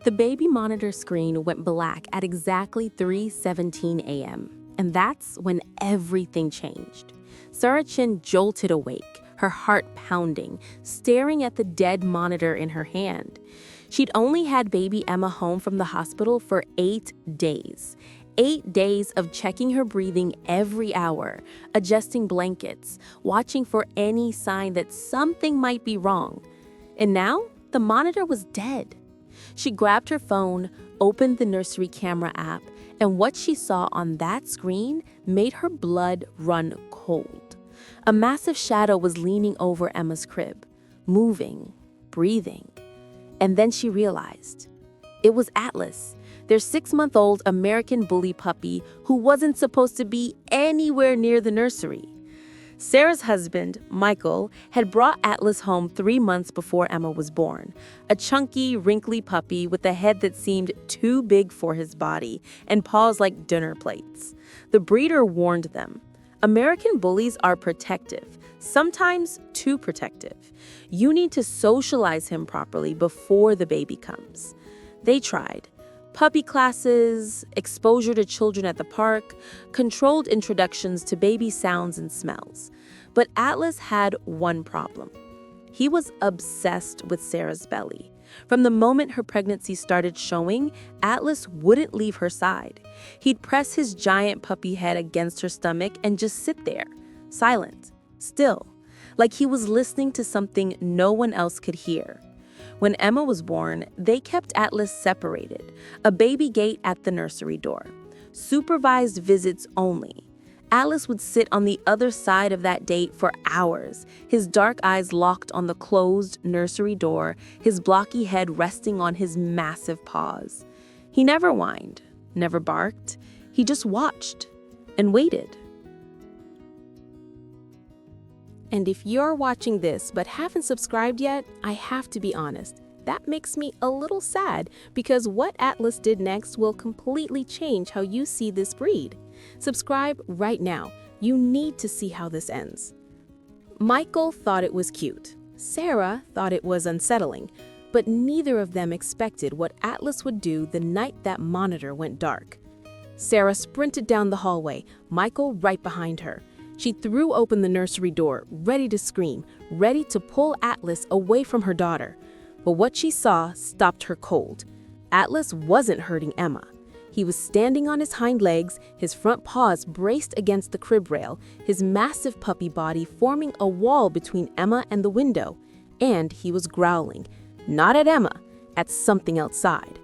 The baby monitor screen went black at exactly 3:17 a.m., and that's when everything changed. Sarah Chin jolted awake, her heart pounding, staring at the dead monitor in her hand. She'd only had baby Emma home from the hospital for 8 days. 8 days of checking her breathing every hour, adjusting blankets, watching for any sign that something might be wrong. And now, the monitor was dead. She grabbed her phone, opened the nursery camera app, and what she saw on that screen made her blood run cold. A massive shadow was leaning over Emma's crib, moving, breathing. And then she realized. It was Atlas, their 6-month-old American bully puppy who wasn't supposed to be anywhere near the nursery. Sarah's husband, Michael, had brought Atlas home 3 months before Emma was born, a chunky, wrinkly puppy with a head that seemed too big for his body and paws like dinner plates. The breeder warned them, American bullies are protective, sometimes too protective. You need to socialize him properly before the baby comes. They tried. Puppy classes, exposure to children at the park, controlled introductions to baby sounds and smells. But Atlas had one problem. He was obsessed with Sarah's belly. From the moment her pregnancy started showing, Atlas wouldn't leave her side. He'd press his giant puppy head against her stomach and just sit there, silent, still, like he was listening to something no one else could hear. When Emma was born, they kept Atlas separated, a baby gate at the nursery door. Supervised visits only. Atlas would sit on the other side of that gate for hours, his dark eyes locked on the closed nursery door, his blocky head resting on his massive paws. He never whined, never barked. He just watched and waited. And if you're watching this but haven't subscribed yet, I have to be honest, that makes me a little sad because what Atlas did next will completely change how you see this breed. Subscribe right now. You need to see how this ends. Michael thought it was cute. Sarah thought it was unsettling, but neither of them expected what Atlas would do the night that monitor went dark. Sarah sprinted down the hallway, Michael right behind her. She threw open the nursery door, ready to scream, ready to pull Atlas away from her daughter. But what she saw stopped her cold. Atlas wasn't hurting Emma. He was standing on his hind legs, his front paws braced against the crib rail, his massive puppy body forming a wall between Emma and the window. And he was growling, not at Emma, at something outside.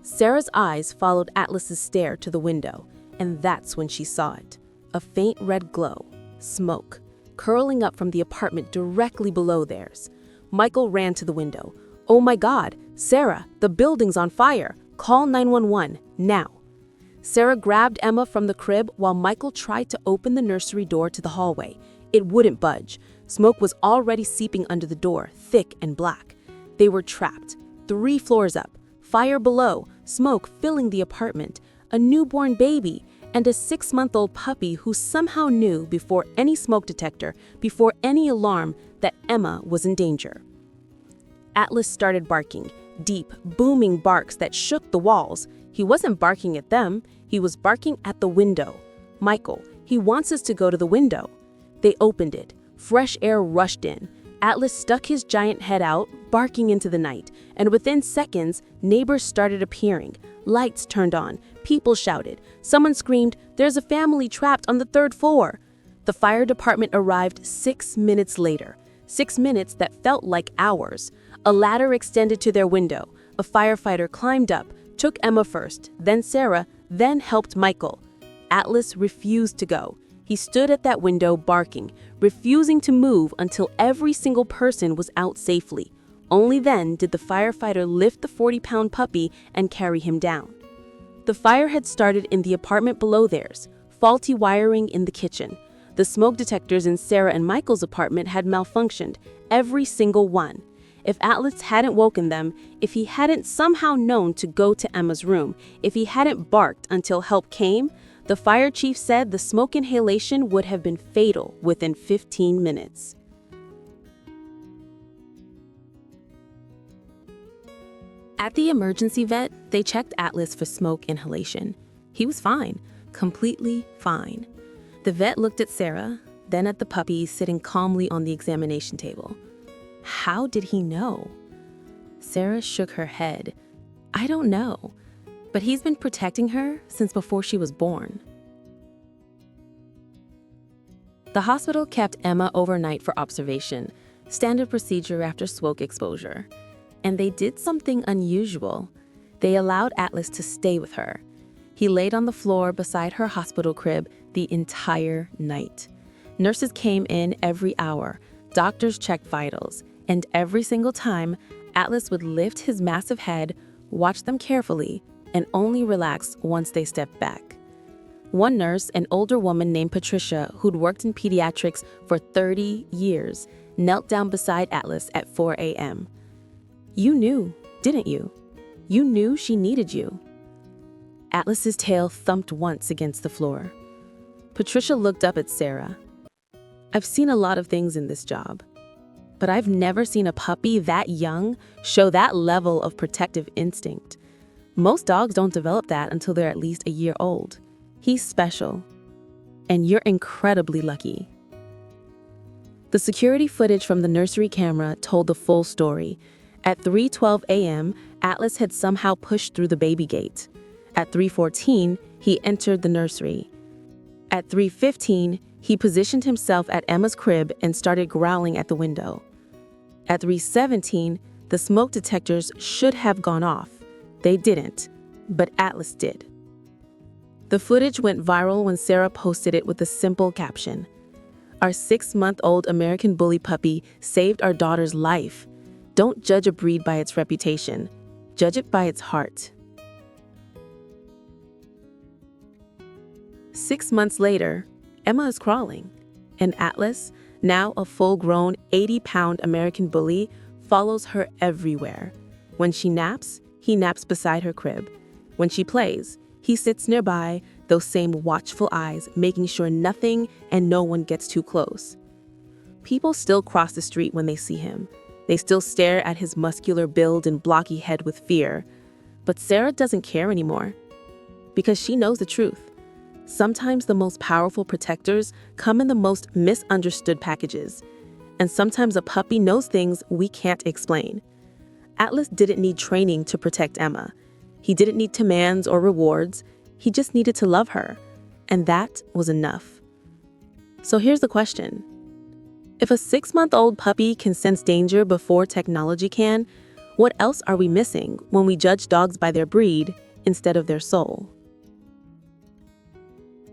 Sarah's eyes followed Atlas's stare to the window, and that's when she saw it. A faint red glow. Smoke, curling up from the apartment directly below theirs. Michael ran to the window. Oh my God, Sarah, the building's on fire. Call 911, now. Sarah grabbed Emma from the crib while Michael tried to open the nursery door to the hallway. It wouldn't budge. Smoke was already seeping under the door, thick and black. They were trapped, 3 floors up, fire below, smoke filling the apartment, a newborn baby, and a 6-month-old puppy who somehow knew before any smoke detector, before any alarm, that Emma was in danger. Atlas started barking, deep, booming barks that shook the walls. He wasn't barking at them, he was barking at the window. Michael, he wants us to go to the window. They opened it. Fresh air rushed in. Atlas stuck his giant head out, barking into the night, and within seconds, neighbors started appearing. Lights turned on. People shouted. Someone screamed, "There's a family trapped on the 3rd floor." The fire department arrived 6 minutes later. 6 minutes that felt like hours. A ladder extended to their window. A firefighter climbed up, took Emma first, then Sarah, then helped Michael. Atlas refused to go. He stood at that window barking, refusing to move until every single person was out safely. Only then did the firefighter lift the 40-pound puppy and carry him down. The fire had started in the apartment below theirs, faulty wiring in the kitchen. The smoke detectors in Sarah and Michael's apartment had malfunctioned, every single one. If Atlas hadn't woken them, if he hadn't somehow known to go to Emma's room, if he hadn't barked until help came, the fire chief said the smoke inhalation would have been fatal within 15 minutes. At the emergency vet, they checked Atlas for smoke inhalation. He was fine, completely fine. The vet looked at Sarah, then at the puppy sitting calmly on the examination table. How did he know? Sarah shook her head. I don't know, but he's been protecting her since before she was born. The hospital kept Emma overnight for observation, standard procedure after smoke exposure. And they did something unusual. They allowed Atlas to stay with her. He laid on the floor beside her hospital crib the entire night. Nurses came in every hour, doctors checked vitals, and every single time, Atlas would lift his massive head, watch them carefully, and only relax once they stepped back. One nurse, an older woman named Patricia, who'd worked in pediatrics for 30 years, knelt down beside Atlas at 4 a.m. You knew, didn't you? You knew she needed you. Atlas's tail thumped once against the floor. Patricia looked up at Sarah. I've seen a lot of things in this job, but I've never seen a puppy that young show that level of protective instinct. Most dogs don't develop that until they're at least a year old. He's special, and you're incredibly lucky. The security footage from the nursery camera told the full story. At 3:12 a.m., Atlas had somehow pushed through the baby gate. At 3:14, he entered the nursery. At 3:15, he positioned himself at Emma's crib and started growling at the window. At 3:17, the smoke detectors should have gone off. They didn't, but Atlas did. The footage went viral when Sarah posted it with a simple caption. Our 6-month-old American Bully puppy saved our daughter's life. Don't judge a breed by its reputation. Judge it by its heart. 6 months later, Emma is crawling, and Atlas, now a full-grown 80-pound American Bully, follows her everywhere. When she naps, he naps beside her crib. When she plays, he sits nearby, those same watchful eyes, making sure nothing and no one gets too close. People still cross the street when they see him. They still stare at his muscular build and blocky head with fear. But Sarah doesn't care anymore, because she knows the truth. Sometimes the most powerful protectors come in the most misunderstood packages. And sometimes a puppy knows things we can't explain. Atlas didn't need training to protect Emma. He didn't need commands or rewards. He just needed to love her. And that was enough. So here's the question. If a 6-month-old puppy can sense danger before technology can, what else are we missing when we judge dogs by their breed instead of their soul?